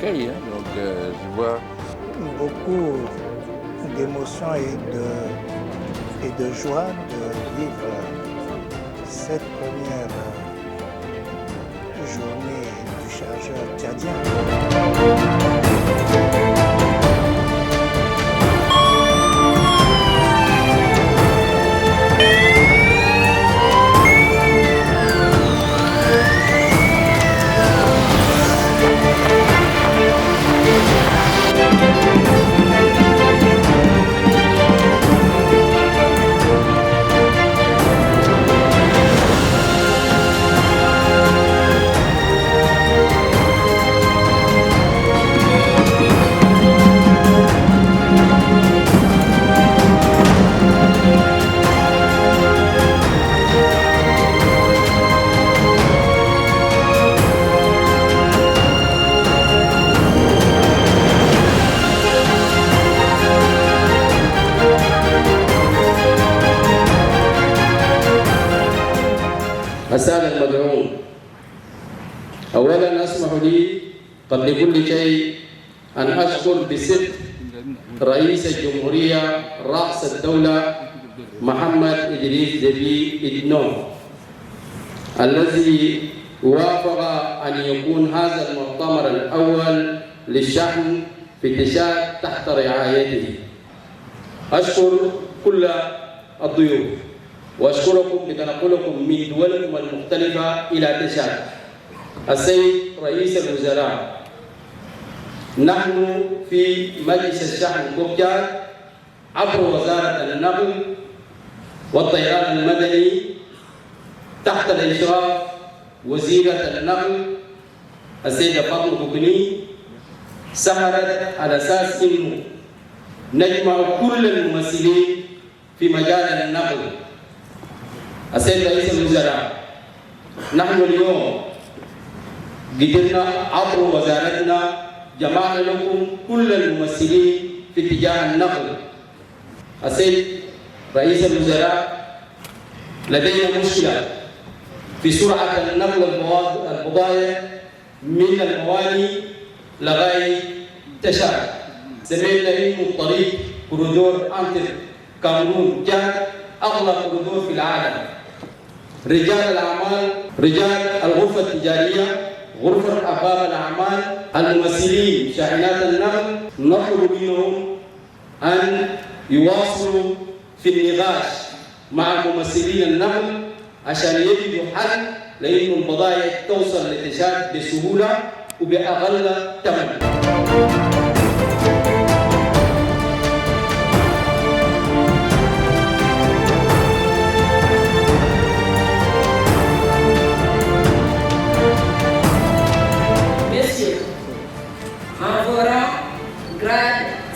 accueil. Hein. Donc je vois beaucoup d'émotions et de joie de vivre cette première journée du chargeur tchadien. السادة المدعوون، أولاً أسمح لي قبل كل شيء أن أشكر بصدق رئيس الجمهورية رأس الدولة محمد إدريس دبي إتنو الذي وافق أن يكون هذا المؤتمر الأول للشحن في تشاد تحت رعايته. أشكر كل الضيوف وأشكركم بتنقلكم من دولكم المختلفة إلى تشاد. السيد رئيس الوزراء، نحن في مجلس الشحن كوكتشاد عبر وزارة النقل والطيران المدني تحت الإشراف وزيرة النقل السيدة فاطمة كوكني سهرت على أساس إنه نجمع كل الممثلين في مجال النقل. السيد رئيس الوزراء، نحن اليوم قدرنا عبر وزارتنا جمعنا لكم كل الممثلين في اتجاه النقل. السيد رئيس الوزراء، لدينا مشكلة في سرعة النقل البضائع من المواني لغاية تشاد. سمعنا إنه الطريق كوريدور أنتر كامرون جاد أغلى كوريدور في العالم. رجال الأعمال، رجال الغرفة التجارية، غرفة أرباب الأعمال، الممثلين شاحنات النقل، نطلب منهم أن يواصلوا في النقاش مع ممثلين النقل عشان يجدوا حل لأن البضائع توصل لتشاد بسهولة وبأقل ثمن.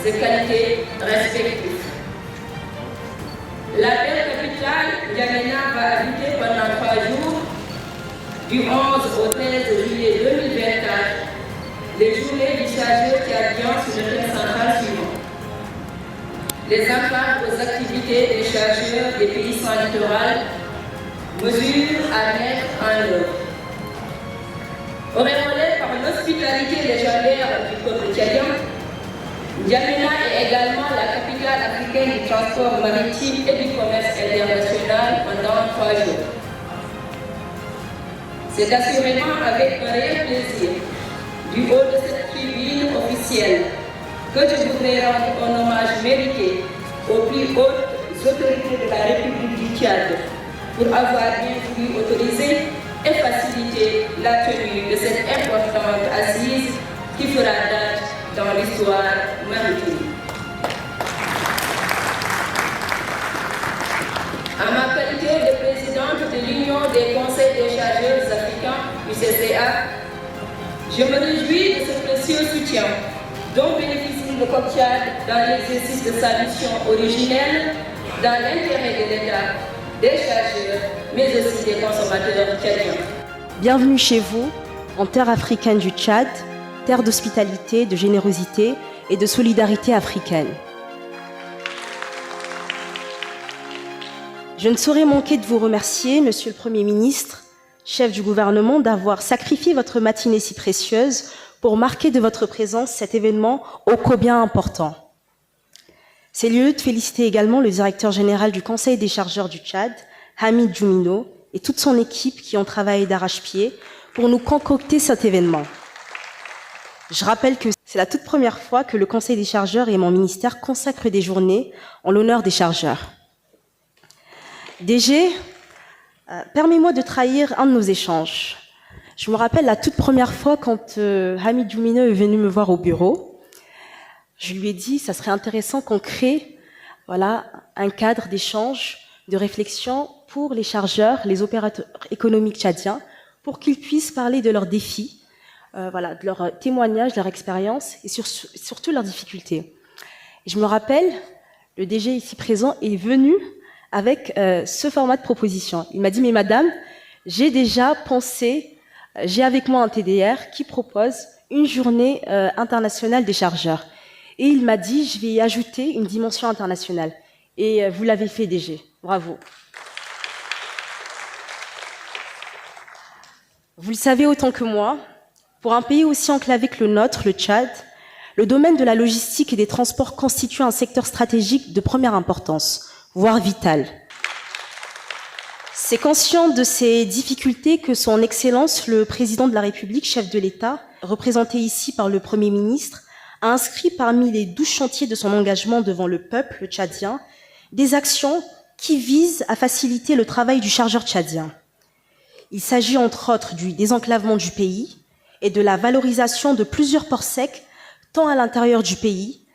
De qualité respectifs. La belle capitale, N'Djamena, va habiter pendant 3 jours, du 11 au 13 juillet 2024, les journées du chargeur tchadien sur le thème central suivant. Les entraves aux activités des chargeurs des pays sans littoral, mesures à mettre en œuvre. Auréolée par l'hospitalité légendaire du peuple tchadien, N'Djamena est également la capitale africaine du transport maritime et du commerce international pendant 3 jours. C'est assurément avec un réel plaisir, du haut de cette tribune officielle, que je voudrais rendre un hommage mérité aux plus hautes autorités de la République du Tchad pour avoir bien voulu autoriser et faciliter la tenue de cette importante assise qui fera date dans l'histoire maritime. À ma qualité de présidente de l'Union des conseils des chargeurs africains, UCCA, je me réjouis de ce précieux soutien dont bénéficie le COP-Tchad dans l'exercice de sa mission originelle, dans l'intérêt de l'État, des chargeurs, mais aussi des consommateurs tchadiens. Bienvenue chez vous, en terre africaine du Tchad, terre d'hospitalité, de générosité et de solidarité africaine. Je ne saurais manquer de vous remercier, Monsieur le Premier ministre, chef du gouvernement, d'avoir sacrifié votre matinée si précieuse pour marquer de votre présence cet événement ô combien important. C'est lieu de féliciter également le directeur général du Conseil des chargeurs du Tchad, Hamid Djoumino, et toute son équipe qui ont travaillé d'arrache-pied pour nous concocter cet événement. Je rappelle que c'est la toute première fois que le Conseil des chargeurs et mon ministère consacrent des journées en l'honneur des chargeurs. DG, permets-moi de trahir un de nos échanges. Je me rappelle la toute première fois quand Hamid Djoumino est venu me voir au bureau. Je lui ai dit, ça serait intéressant qu'on crée un cadre d'échange, de réflexion pour les chargeurs, les opérateurs économiques tchadiens, pour qu'ils puissent parler de leurs défis, de leurs témoignages, de leur expérience et surtout leurs difficultés. Et je me rappelle, le DG ici présent est venu avec ce format de proposition. Il m'a dit, mais madame, j'ai déjà pensé, j'ai avec moi un TDR qui propose une journée internationale des chargeurs. Et il m'a dit, je vais y ajouter une dimension internationale. Et vous l'avez fait, DG. Bravo. Vous le savez autant que moi, pour un pays aussi enclavé que le nôtre, le Tchad, le domaine de la logistique et des transports constitue un secteur stratégique de première importance, voire vital. C'est conscient de ces difficultés que son Excellence, le Président de la République, chef de l'État, représenté ici par le Premier ministre, a inscrit parmi les 12 chantiers de son engagement devant le peuple tchadien des actions qui visent à faciliter le travail du chargeur tchadien. Il s'agit entre autres du désenclavement du pays et de la valorisation de plusieurs ports secs, tant à l'intérieur du pays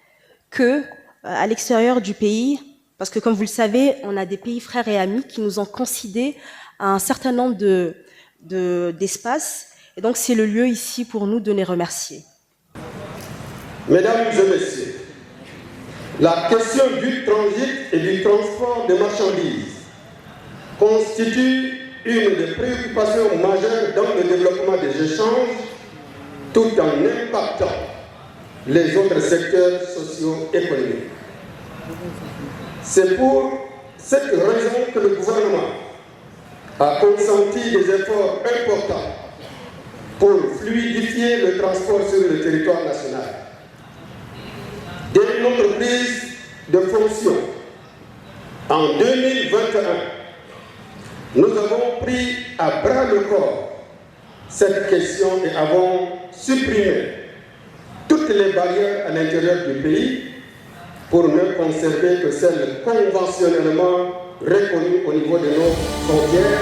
que à l'extérieur du pays, parce que comme vous le savez, on a des pays frères et amis qui nous ont concédé un certain nombre d'espaces, et donc c'est le lieu ici pour nous de les remercier. Mesdames et messieurs, la question du transit et du transport de marchandises constitue une des préoccupations majeures dans le développement des échanges, tout en impactant les autres secteurs socio-économiques. C'est pour cette raison que le gouvernement a consenti des efforts importants pour fluidifier le transport sur le territoire national. Dès notre prise de fonction en 2021, nous avons pris à bras le corps cette question et avons supprimé toutes les barrières à l'intérieur du pays pour ne conserver que celles conventionnellement reconnues au niveau de nos frontières.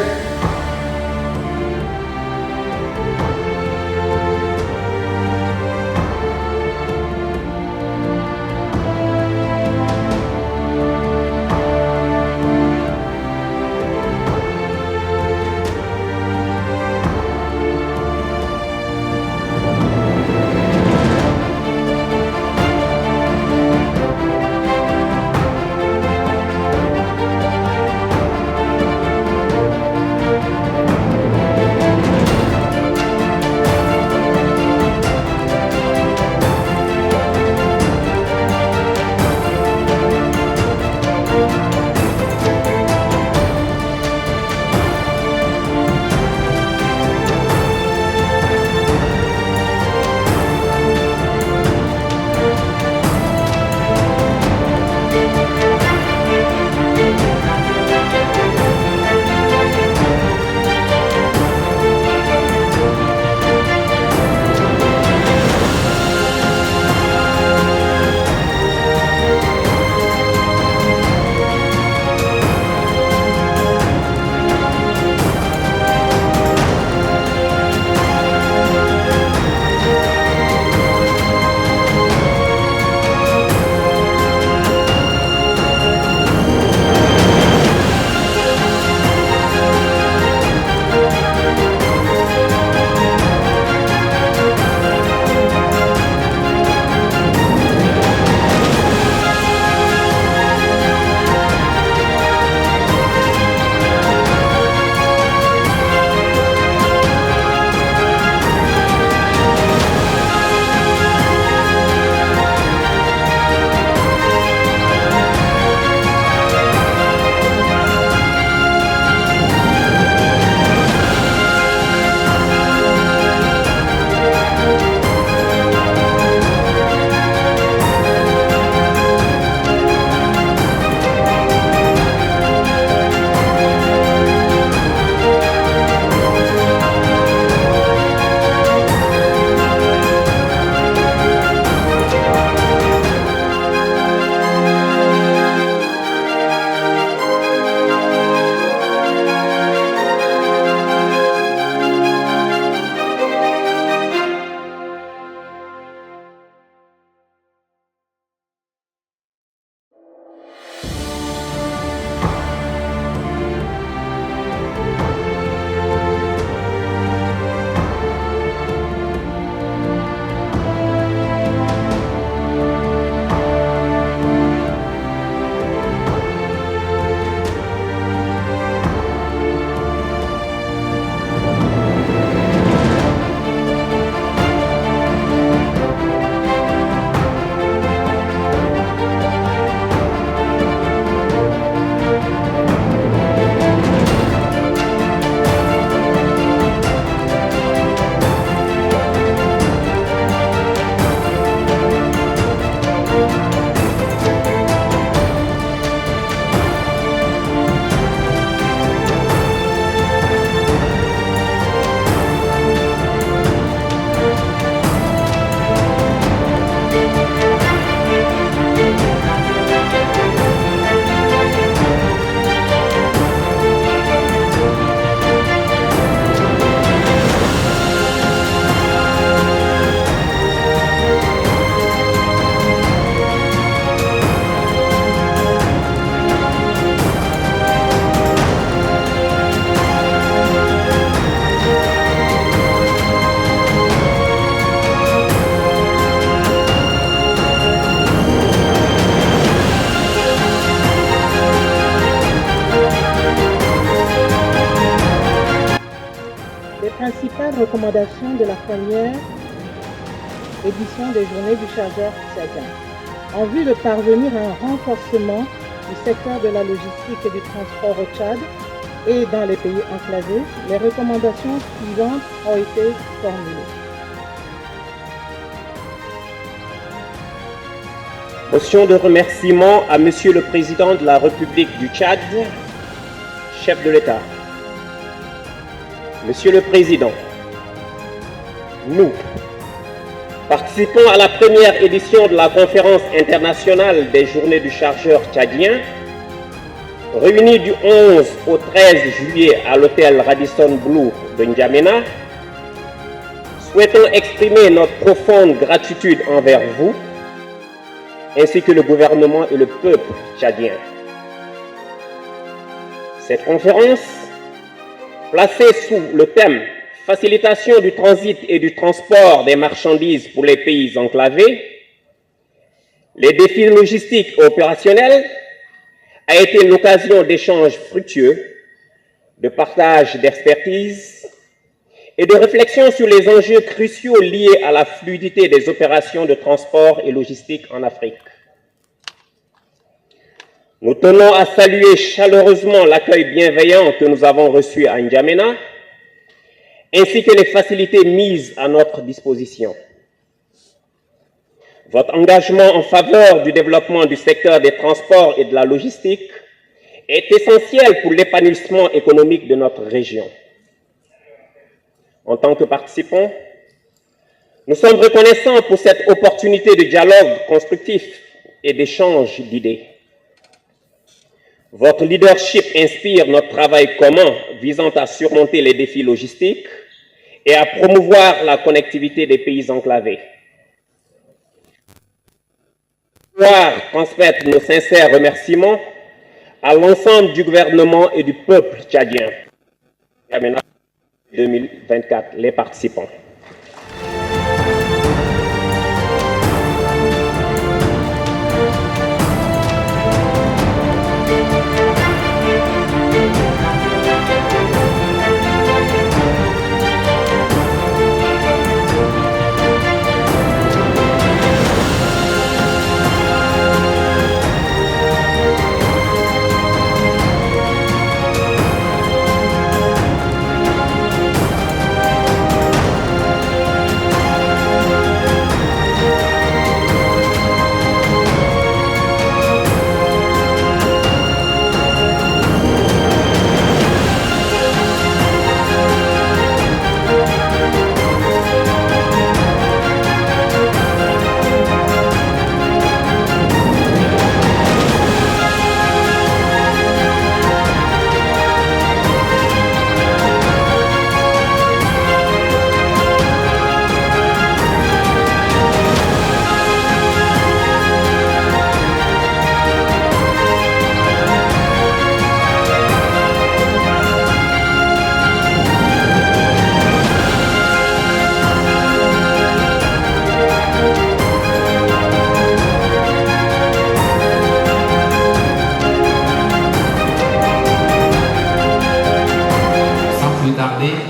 principales recommandations de la première édition des Journées du chargeur tchadien. En vue de parvenir à un renforcement du secteur de la logistique et du transport au Tchad et dans les pays enclavés, les recommandations suivantes ont été formulées. Motion de remerciement à Monsieur le Président de la République du Tchad, chef de l'État. Monsieur le Président, nous participons à la première édition de la conférence internationale des Journées du chargeur tchadien, réunie du 11 au 13 juillet à l'hôtel Radisson Blu de N'Djamena. Souhaitons exprimer notre profonde gratitude envers vous, ainsi que le gouvernement et le peuple tchadien. Cette conférence, placée sous le thème « Facilitation du transit et du transport des marchandises pour les pays enclavés », les défis logistiques et opérationnels, a été l'occasion d'échanges fructueux, de partage d'expertise et de réflexion sur les enjeux cruciaux liés à la fluidité des opérations de transport et logistique en Afrique. Nous tenons à saluer chaleureusement l'accueil bienveillant que nous avons reçu à N'Djamena, ainsi que les facilités mises à notre disposition. Votre engagement en faveur du développement du secteur des transports et de la logistique est essentiel pour l'épanouissement économique de notre région. En tant que participants, nous sommes reconnaissants pour cette opportunité de dialogue constructif et d'échange d'idées. Votre leadership inspire notre travail commun visant à surmonter les défis logistiques et à promouvoir la connectivité des pays enclavés. Pouvoir transmettre nos sincères remerciements à l'ensemble du gouvernement et du peuple tchadien. 2024, les participants.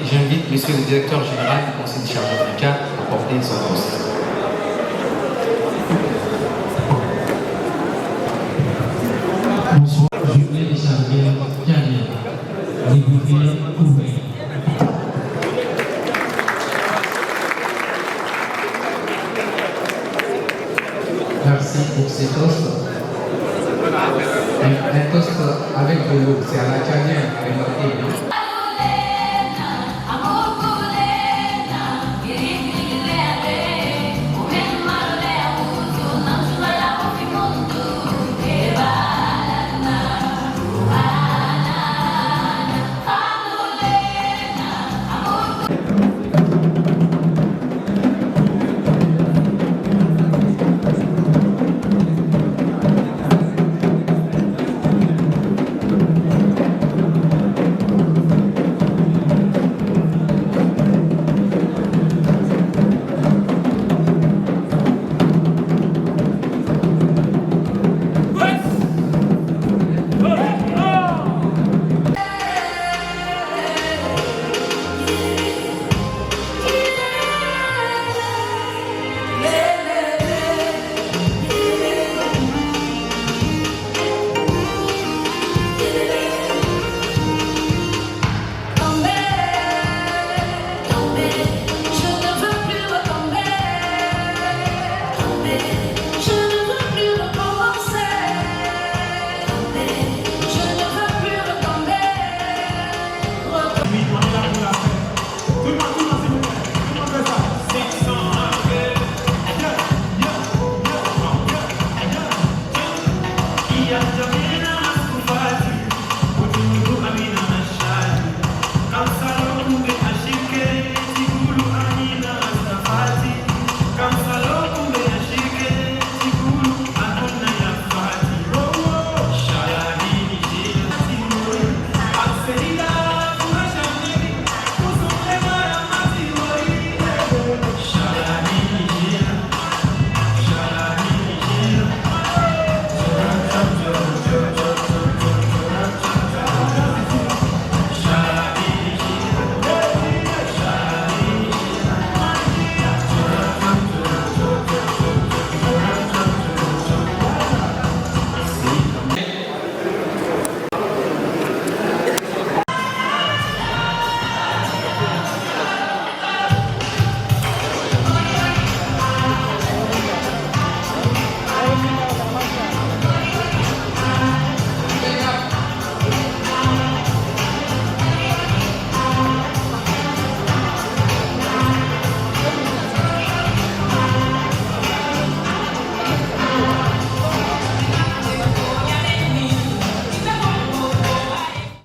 J'invite Monsieur le Directeur Général du Conseil du chargeur du Tchad à porter son poste. Bonsoir, journée des chargeurs tchadiens. Député ouvert. Merci pour ces toasts. Un toast avec de l'eau, c'est à la tchadienne avec notre